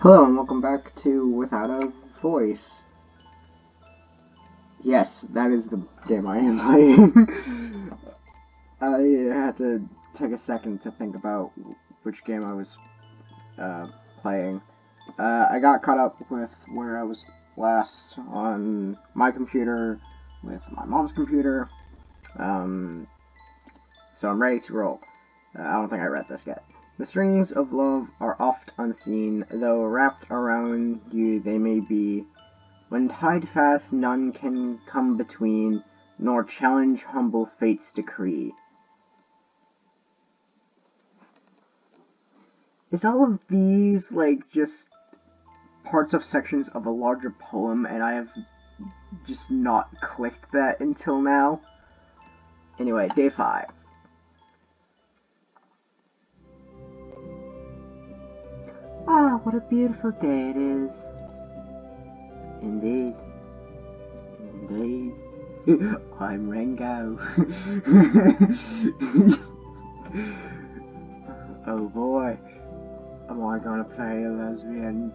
Hello and welcome back to Without a Voice. Yes, that is the game I am playing. I had to take a second to think about which game I was playing. I got caught up with where I was last on my computer with my mom's computer, so I'm ready to roll. I don't think I read this yet. The strings of love are oft unseen, though wrapped around you they may be. When tied fast, none can come between, nor challenge humble fate's decree. Is all of these, like, just parts of sections of a larger poem, and I have just not clicked that until now? Anyway, day 5. Ah, what a beautiful day it is. Indeed. Indeed. I'm Rengo. Oh boy. Am I gonna play a lesbian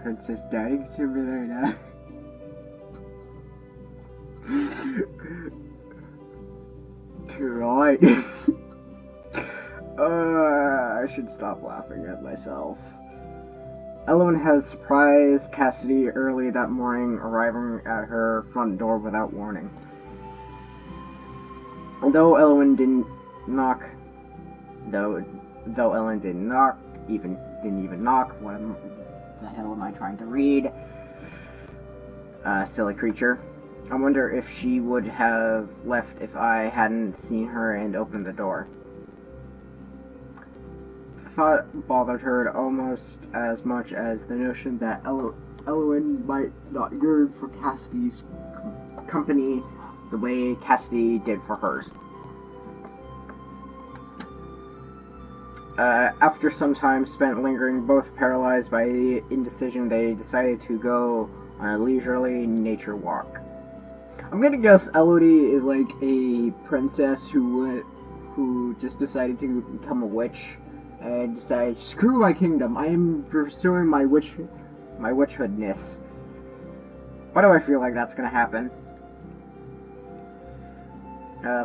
princess dating simulator? Too right. I should stop laughing at myself. Ellen has surprised Cassidy early that morning, arriving at her front door without warning. Though Ellen didn't knock, didn't even knock. What the hell am I trying to read? Silly creature. I wonder if she would have left if I hadn't seen her and opened the door. The thought bothered her almost as much as the notion that Elowen might not yearn for Cassidy's company the way Cassidy did for hers. After some time spent lingering, both paralyzed by the indecision, they decided to go on a leisurely nature walk. I'm gonna guess Elodie is like a princess who just decided to become a witch and decided, screw my kingdom, I am pursuing my witchhoodness. Why do I feel like that's gonna happen?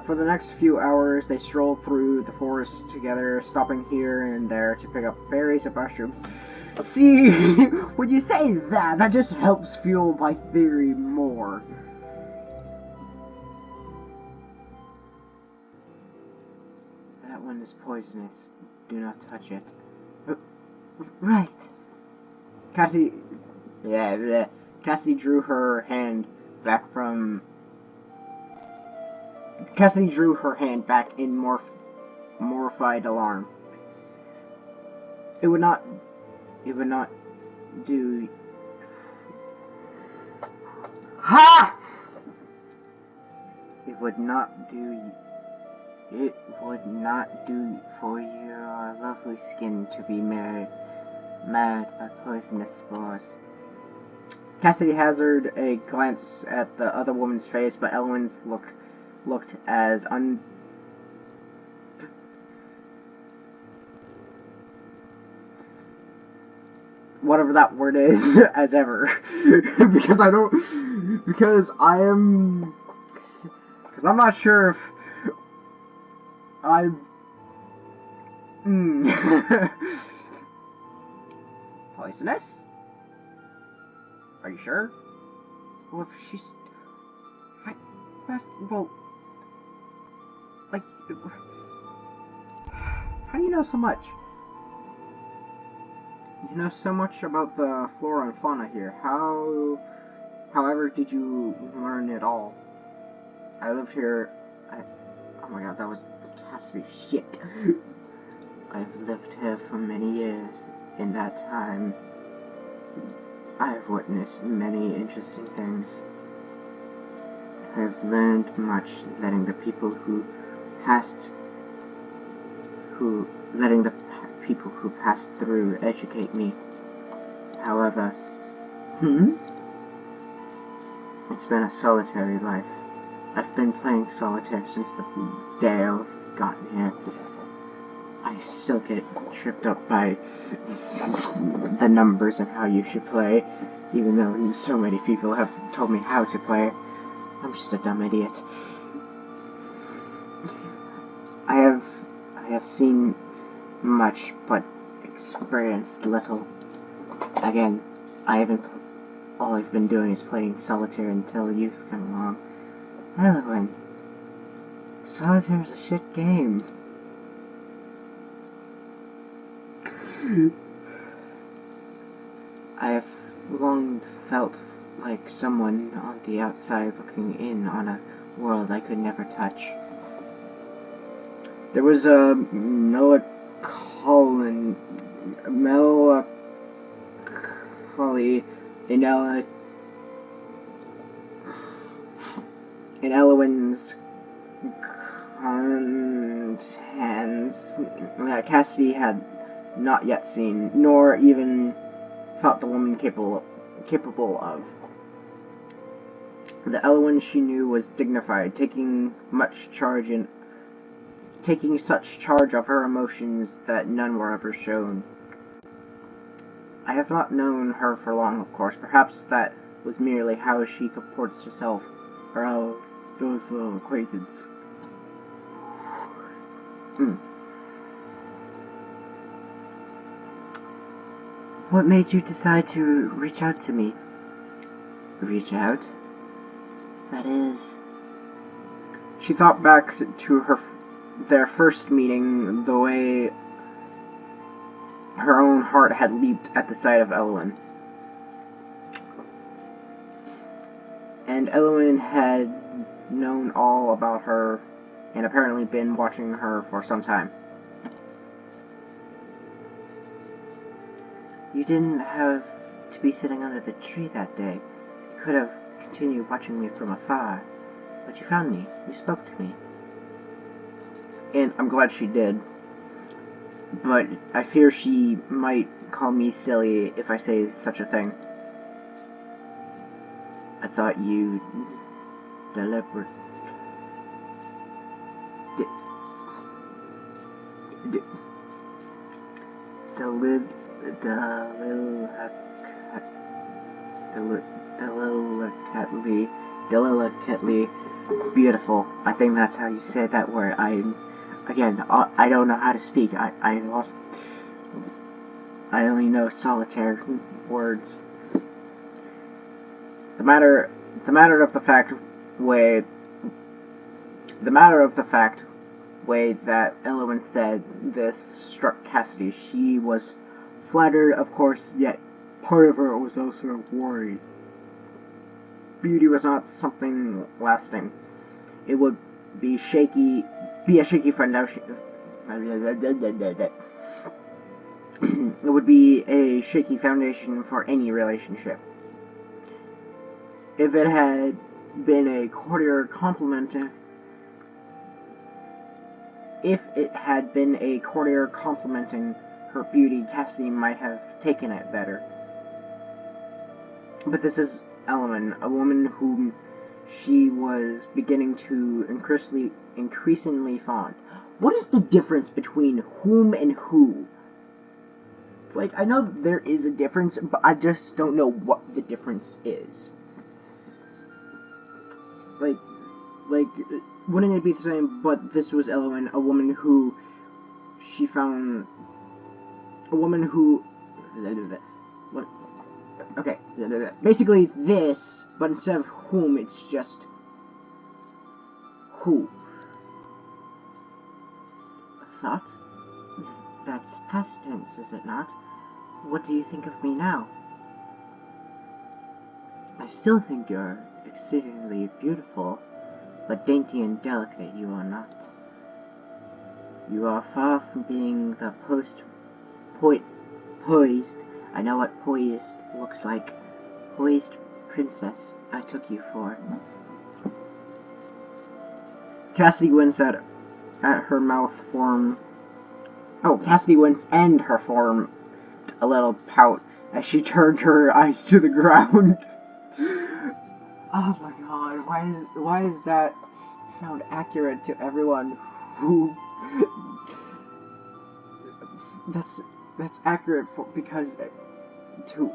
For the next few hours, they strolled through the forest together, stopping here and there to pick up berries and mushrooms. See, when you say that, that just helps fuel my theory more. That one is poisonous. Do not touch it. Right. Cassie drew her hand back in mortified alarm. It would not do. Ha! It would not do for your lovely skin to be marred by poisonous spores. Cassidy hazarded a glance at the other woman's face, but Elwyn's looked as whatever that word is as ever. because I'm not sure if I'm poisonous? Are you sure? Well, if she's like, how do you know so much? You know so much about the flora and fauna here. However, did you learn it all? I live here. Oh my god, that was Cassidy shit. I've lived here for many years. In that time, I've witnessed many interesting things. I've learned much letting the people who passed through educate me. However, it's been a solitary life. I've been playing solitaire since the day I've gotten here. I I still get tripped up by the numbers and how you should play, even though so many people have told me how to play. I'm just a dumb idiot. I have seen much, but experienced little. Again, all I've been doing is playing Solitaire until you've come along. Elowen, Solitaire is a shit game. I have long felt like someone on the outside looking in on a world I could never touch. There was a melancholy in Elowen's contents that Cassidy had not yet seen, nor even thought the woman capable of. The Elowen she knew was dignified, taking such charge of her emotions that none were ever shown. I have not known her for long, of course. Perhaps that was merely how she comports herself, or how those little acquaintance. What made you decide to reach out to me? Reach out? That is... She thought back to their first meeting, the way her own heart had leaped at the sight of Elowen. And Elowen had known all about her, and apparently been watching her for some time. You didn't have to be sitting under the tree that day. You could have continued watching me from afar. But you found me. You spoke to me. And I'm glad she did. But I fear she might call me silly if I say such a thing. I thought you deliberately delicately beautiful. I think that's how you say that word. I don't know how to speak. I only know Solitaire words. The matter of the fact way that Elowen said this struck Cassidy. She was flattered, of course, yet part of her was also worried. Beauty was not something lasting. It would be a shaky foundation. It would be a shaky foundation for any relationship. If it had been a courtier complimenting her beauty, Cassidy might have taken it better. But this is Elowen, a woman whom she was beginning to increasingly fond. What is the difference between whom and who? Like, I know there is a difference, but I just don't know what the difference is. Like, wouldn't it be the same, but this was Elowen, a woman who she found... A woman who... What? Okay, basically this, but instead of whom, it's just who. Thought? That's past tense, is it not? What do you think of me now? I still think you're exceedingly beautiful, but dainty and delicate you are not. You are far from being the poised, I know what poised looks like, poised princess I took you for. Cassidy winced at her mouth form. Oh, Cassidy winced and her form a little pout as she turned her eyes to the ground. Oh my god, why is that sound accurate to everyone who That's accurate because to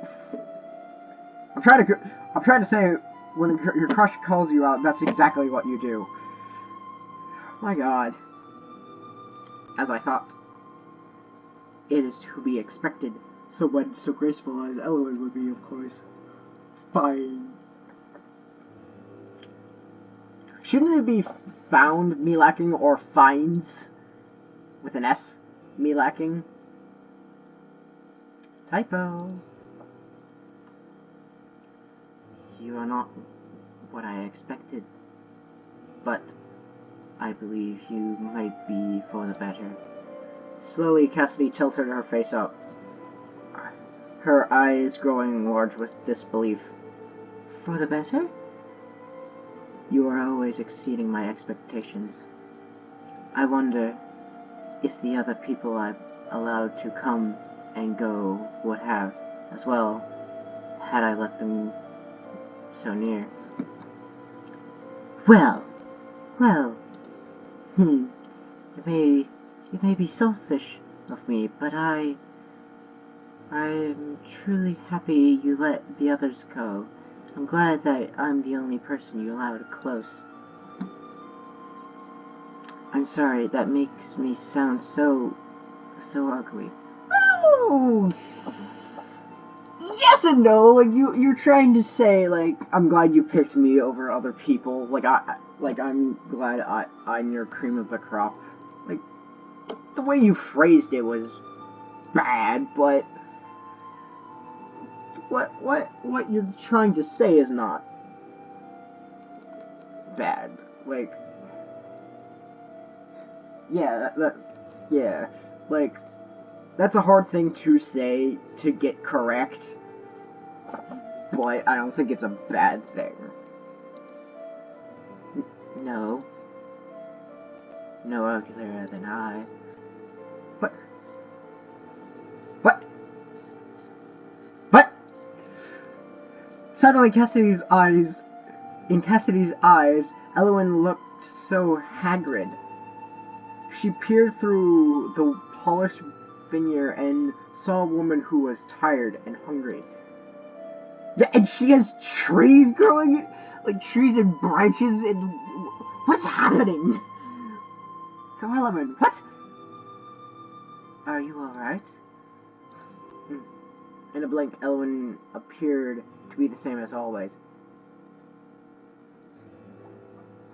I'm trying to say when your crush calls you out, that's exactly what you do. My God. As I thought. It is to be expected. Someone so graceful as Elowen would be, of course. Fine. Shouldn't it be found me lacking or finds with an S me lacking? Typo. You are not what I expected, but I believe you might be for the better. Slowly, Cassidy tilted her face up, her eyes growing large with disbelief. For the better? You are always exceeding my expectations. I wonder if the other people I've allowed to come and go would have, as well, had I let them so near. Well, it may be selfish of me, but I'm truly happy you let the others go. I'm glad that I'm the only person you allowed close. I'm sorry, that makes me sound so ugly. Oh! Yes and no, like you're trying to say, like, I'm glad you picked me over other people. I'm glad I'm your cream of the crop. Like, the way you phrased it was bad, but what you're trying to say is not bad. Like, yeah, yeah, like, that's a hard thing to say to get correct, but I don't think it's a bad thing. No uglier than I. What? Suddenly, in Cassidy's eyes, Elowen looked so haggard. She peered through the polished veneer and saw a woman who was tired and hungry. Yeah, and she has trees growing, like trees and branches, and what's happening? So, Elowen, what? Are you alright? In a blink, Elowen appeared to be the same as always.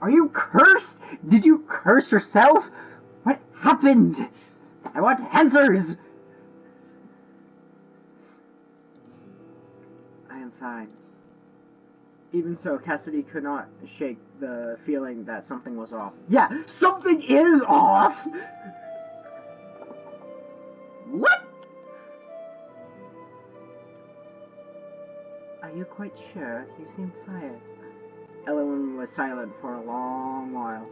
Are you cursed? Did you curse yourself? What happened? I want answers! I am fine. Even so, Cassidy could not shake the feeling that something was off. Yeah, something is off! What? Are you quite sure? You seem tired. Elowen was silent for a long while.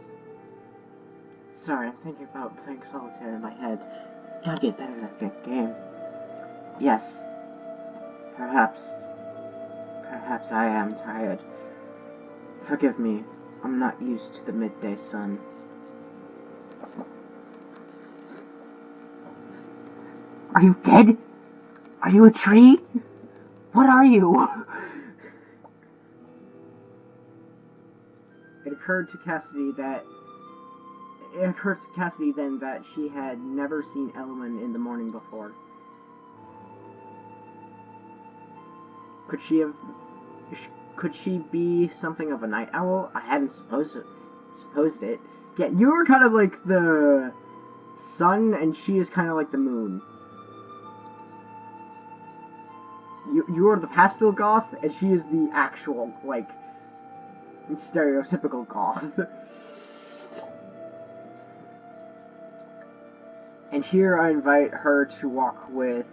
Sorry, I'm thinking about playing Solitaire in my head. Gotta get better at that game. Yes. Perhaps I am tired. Forgive me, I'm not used to the midday sun. Are you dead? Are you a tree? What are you? It occurred to Cassidy then that she had never seen Elowen in the morning before. Could she be something of a night owl? I hadn't supposed it. Yeah, you were kind of like the sun, and she is kind of like the moon. You are the pastel goth, and she is the actual, like, stereotypical goth. And here I invite her to walk with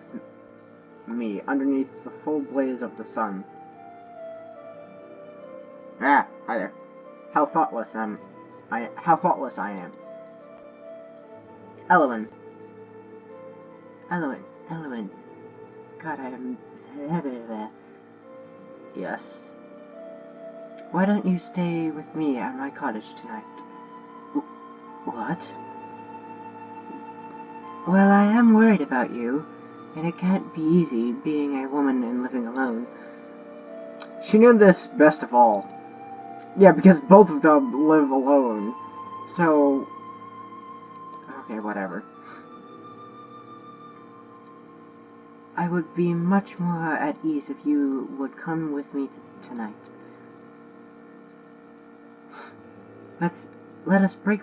me underneath the full blaze of the sun. Ah, hi there. How thoughtless I am. Elowen. God, I am there. Yes. Why don't you stay with me at my cottage tonight? What? Well, I am worried about you, and it can't be easy being a woman and living alone. She knew this best of all. Yeah, because both of them live alone. So... okay, whatever. I would be much more at ease if you would come with me tonight. Let us break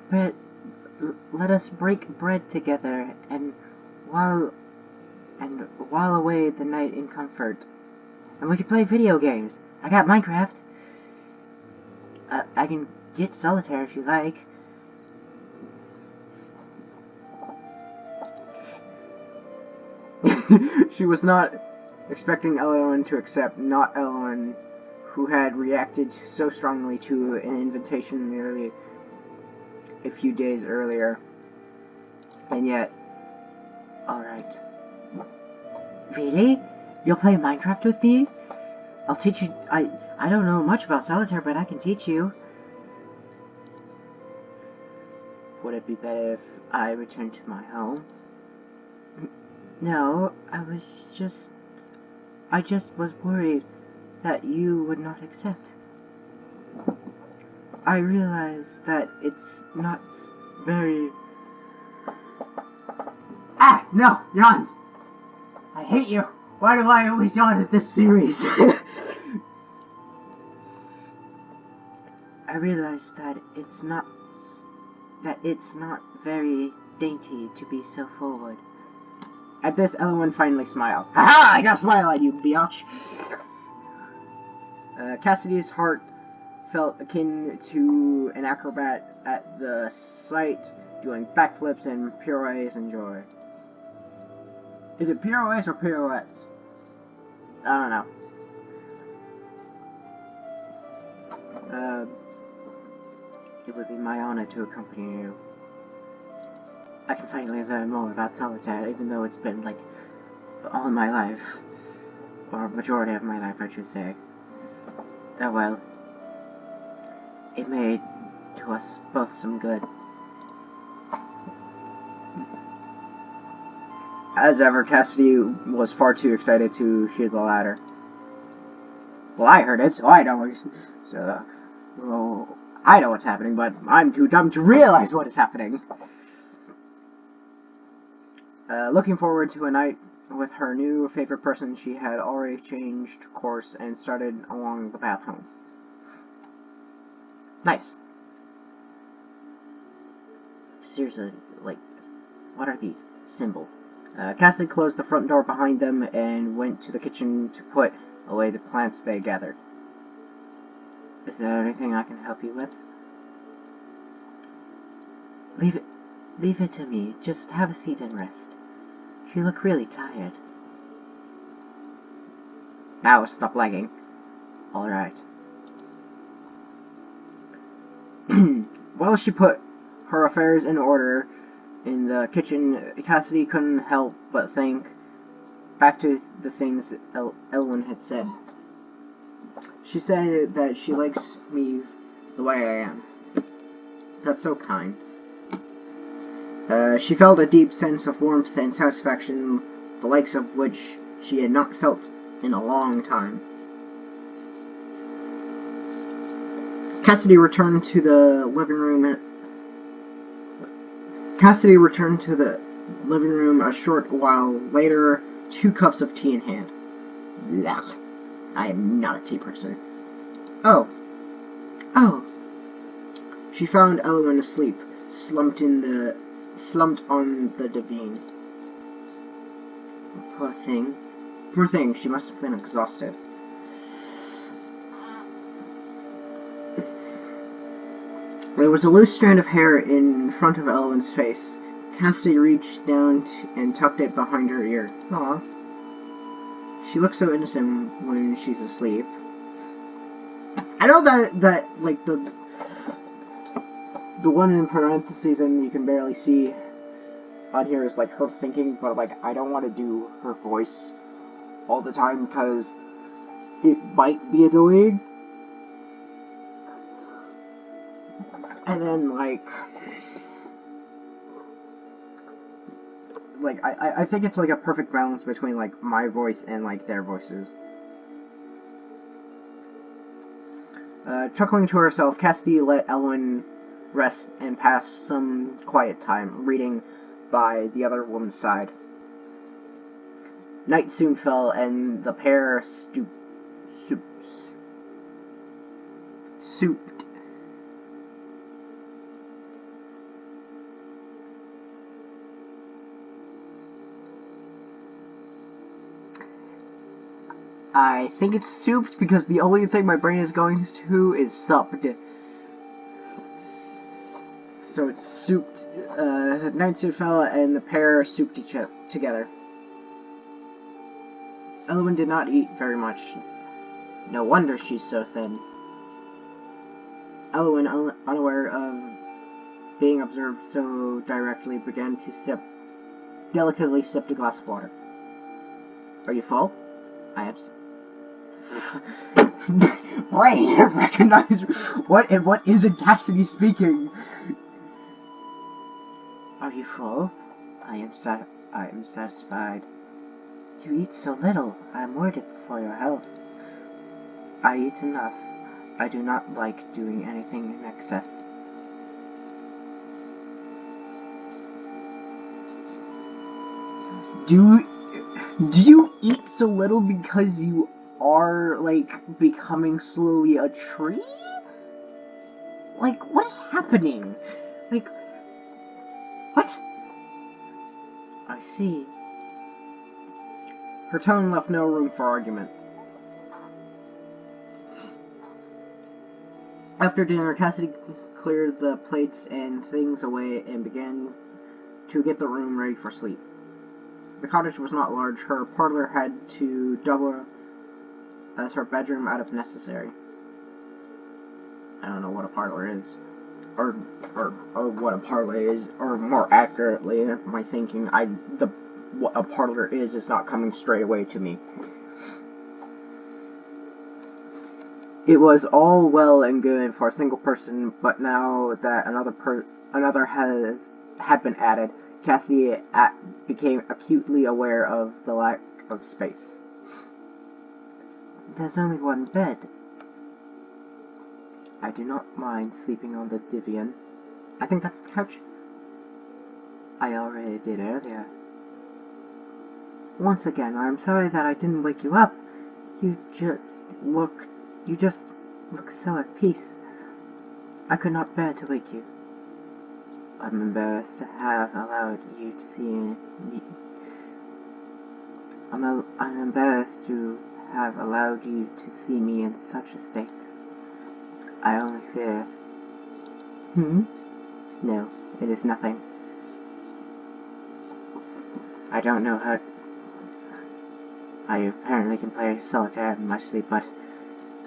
bread together and while away the night in comfort. And we can play video games. I got Minecraft. I can get Solitaire if you like. She was not expecting Elowen to accept, not Elowen, who had reacted so strongly to an invitation nearly a few days earlier. And yet, alright. Really? You'll play Minecraft with me? I'll teach you. I don't know much about Solitaire, but I can teach you. Would it be better if I returned to my home? No, I just was worried that you would not accept. I realize that it's not very... Ah, no, Jans! I hate you! Why do I always yawn at this series? I realize that it's not very dainty to be so forward. At this, Elowen finally smiled. Haha! I got a smile at you, biatch! Cassidy's heart felt akin to an acrobat at the sight, doing backflips and pirouettes in joy. Is it pirouettes or pirouettes? I don't know. It would be my honor to accompany you. I can finally learn more about Solitaire, even though it's been, like, all my life. Or majority of my life, I should say. Oh well. It may do us both some good. As ever, Cassidy was far too excited to hear the latter. Well, I heard it, so I know. Well, I know what's happening, but I'm too dumb to realize what is happening. Looking forward to a night with her new favorite person, she had already changed course and started along the path home. Nice. Seriously, like, what are these symbols? Cassidy closed the front door behind them and went to the kitchen to put away the plants they gathered. Is there anything I can help you with? Leave it to me. Just have a seat and rest. You look really tired. Now stop lagging. Alright. While she put her affairs in order in the kitchen, Cassidy couldn't help but think back to the things Elwyn had said. She said that she likes me the way I am. That's so kind. She felt a deep sense of warmth and satisfaction, the likes of which she had not felt in a long time. Cassidy returned to the living room a short while later, 2 cups of tea in hand. Blech. I am not a tea person. Oh. She found Elowen asleep, slumped on the divan. Poor thing. Poor thing, she must have been exhausted. There was a loose strand of hair in front of Elowen's face. Cassidy reached down and tucked it behind her ear. Aw. She looks so innocent when she's asleep. I know that like the one in parentheses and you can barely see on here is like her thinking, but like I don't want to do her voice all the time because it might be annoying. And then like like, I think it's like a perfect balance between like my voice and like their voices. Chuckling to herself, Cassidy let Elwyn rest and pass some quiet time reading by the other woman's side. Night soon fell, and the pair souped. I think it's souped because the only thing my brain is going to is supped. So it's souped. Night soon fell, and the pair souped each other together. Elwyn did not eat very much. No wonder she's so thin. Elwyn, unaware of being observed so directly, began to delicately sipped a glass of water. Are you full? I am. Brain, recognize what isn't Cassidy speaking? Are you full? I am satisfied. You eat so little. I am worried for your health. I eat enough. I do not like doing anything in excess. Do you eat so little because you are, like, becoming slowly a tree? Like, what is happening? Like, what? I see. Her tone left no room for argument. After dinner, Cassidy cleared the plates and things away and began to get the room ready for sleep. The cottage was not large. Her parlor had to double as her bedroom out of necessary. I don't know what a parlor is. Or what a parlor is, or more accurately, my thinking, what a parlor is not coming straight away to me. It was all well and good for a single person, but now that another had been added, Cassidy became acutely aware of the lack of space. There's only one bed. I do not mind sleeping on the divan. I think that's the couch. I already did earlier. Once again, I'm sorry that I didn't wake you up. You just look so at peace. I could not bear to wake you. I'm embarrassed to have allowed you to see me. I'm embarrassed to have allowed you to see me in such a state. I only fear... No, it is nothing. I don't know how... I apparently can play solitaire in my sleep, but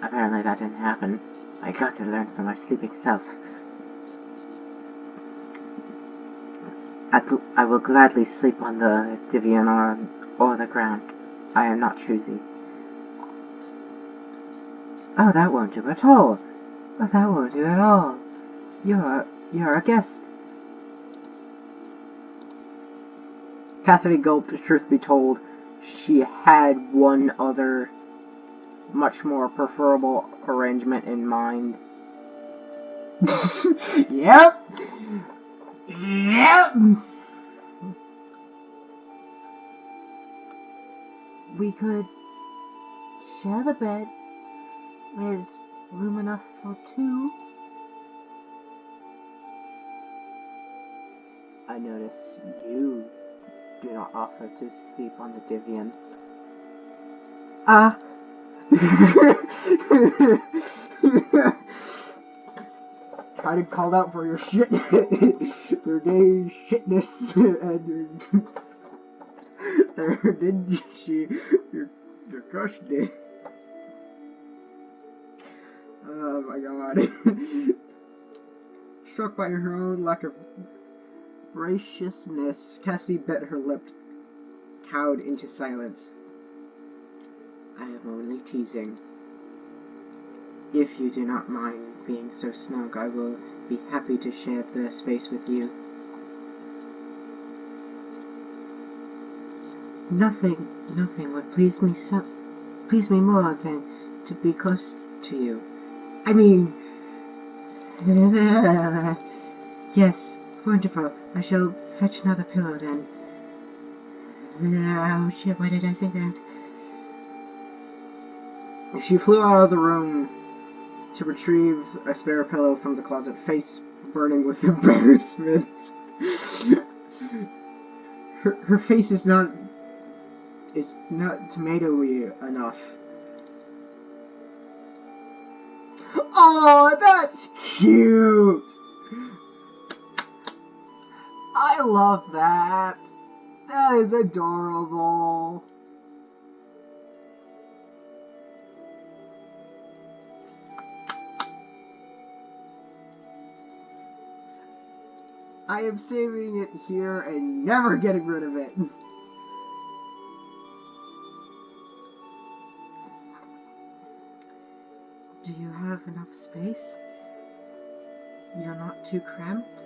apparently that didn't happen. I got to learn from my sleeping self. I will gladly sleep on the divan or the ground. I am not choosy. Oh, that won't do at all. Oh, that won't do at all. You're a guest. Cassidy gulped. Truth be told, she had one other, much more preferable arrangement in mind. Yep. We could share the bed. There's room enough for two. I notice you do not offer to sleep on the divan. Kind of called out for your shit, your gay shitness, and didn't she? Your crush did. Oh my god. Struck by her own lack of graciousness, Cassidy bit her lip, cowed into silence. I am only teasing. If you do not mind being so snug, I will be happy to share the space with you. Nothing would please me more than to be close to you. I mean, yes, wonderful. I shall fetch another pillow then. Oh shit, why did I say that? She flew out of the room to retrieve a spare pillow from the closet, face burning with embarrassment. her face is not tomatoey enough. Oh, that's cute! I love that. That is adorable. I am saving it here and never getting rid of it. Do you have enough space? You're not too cramped?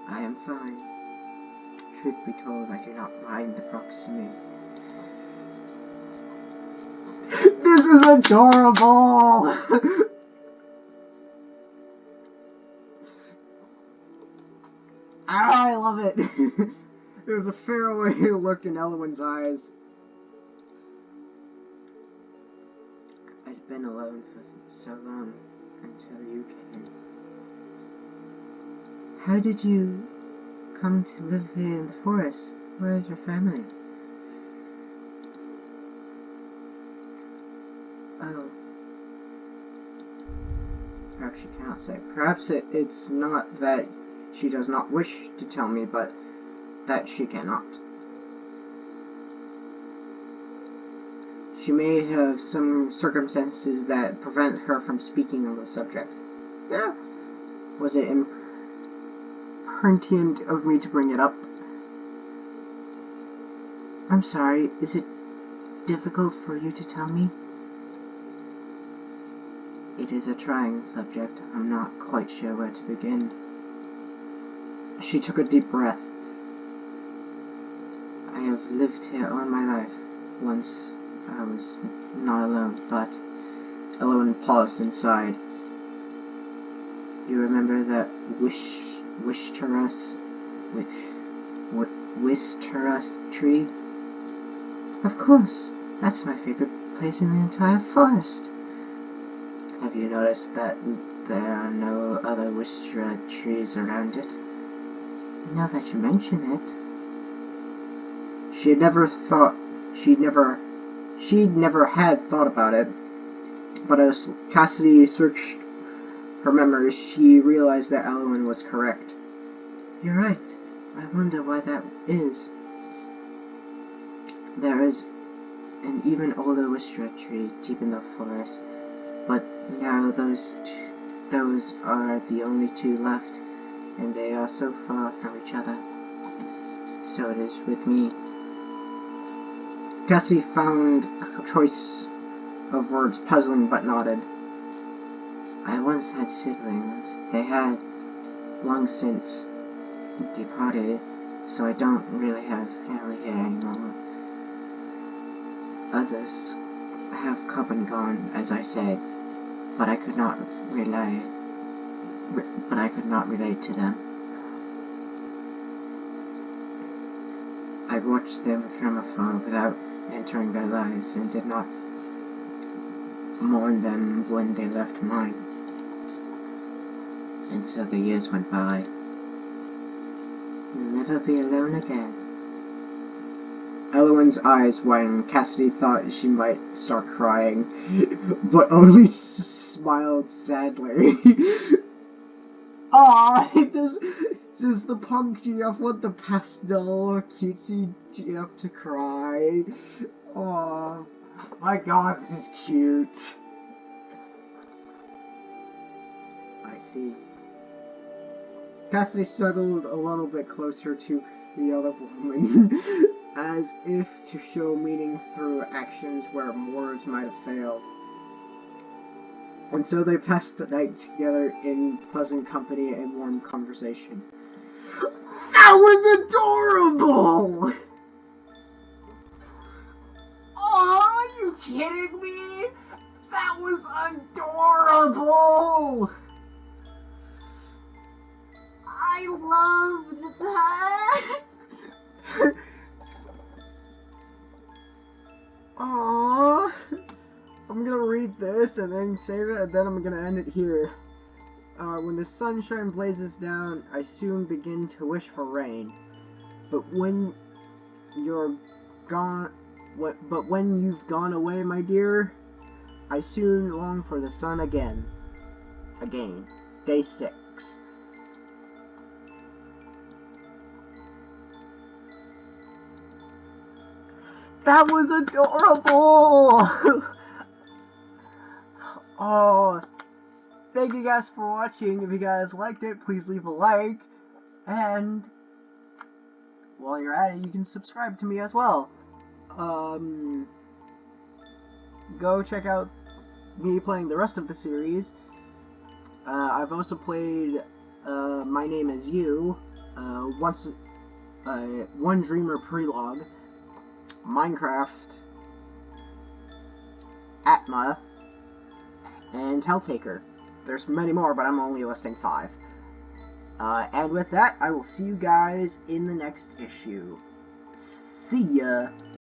I am fine. Truth be told, I do not mind the proximity. This is adorable! I love it! There's a faraway look in Elwyn's eyes. I'd been alone for so long until you came. How did you come to live here in the forest? Where is your family? Oh. Perhaps she cannot say. Perhaps it's not that she does not wish to tell me, but that she cannot. She may have some circumstances that prevent her from speaking on the subject. Yeah. Was it impertinent of me to bring it up? I'm sorry, is it difficult for you to tell me? It is a trying subject. I'm not quite sure where to begin. She took a deep breath. I have lived here all my life. Once I was not alone, but... Elwyn paused and sighed. You remember that Wishterus tree? Of course, that's my favorite place in the entire forest. Have you noticed that there are no other Wishterus trees around it? Now that you mention it. She'd never had thought about it, but as Cassidy searched her memories, she realized that Elwyn was correct. You're right. I wonder why that is. There is an even older Wishtra tree deep in the forest, but now those are the only two left, and they are so far from each other. So it is with me. Cassie found her choice of words puzzling but nodded. I once had siblings. They had long since departed, so I don't really have family here anymore. Others have come and gone, as I said, but I could not relate to them. I watched them from afar without entering their lives and did not mourn them when they left mine. And so the years went by. You'll never be alone again. Elwyn's eyes widened. Cassidy thought she might start crying, but only smiled sadly. Aw, does the punk GF want the pastel or cutesy GF to cry? Aw, my god, this is cute. I see. Cassidy struggled a little bit closer to the other woman, as if to show meaning through actions where words might have failed. And so they passed the night together in pleasant company and warm conversation. That was adorable! Oh, are you kidding me? That was adorable! I loved that! Aww. I'm gonna read this and then save it, and then I'm gonna end it here. When the sunshine blazes down, I soon begin to wish for rain. But when you're gone, but when you've gone away, my dear, I soon long for the sun again. Day 6. That was adorable! Oh, thank you guys for watching. If you guys liked it, please leave a like. And while you're at it, you can subscribe to me as well. Go check out me playing the rest of the series. I've also played My Name Is You, One Dreamer Prelogue, Minecraft, Atma, and Helltaker. There's many more, but I'm only listing 5. And with that, I will see you guys in the next issue. See ya!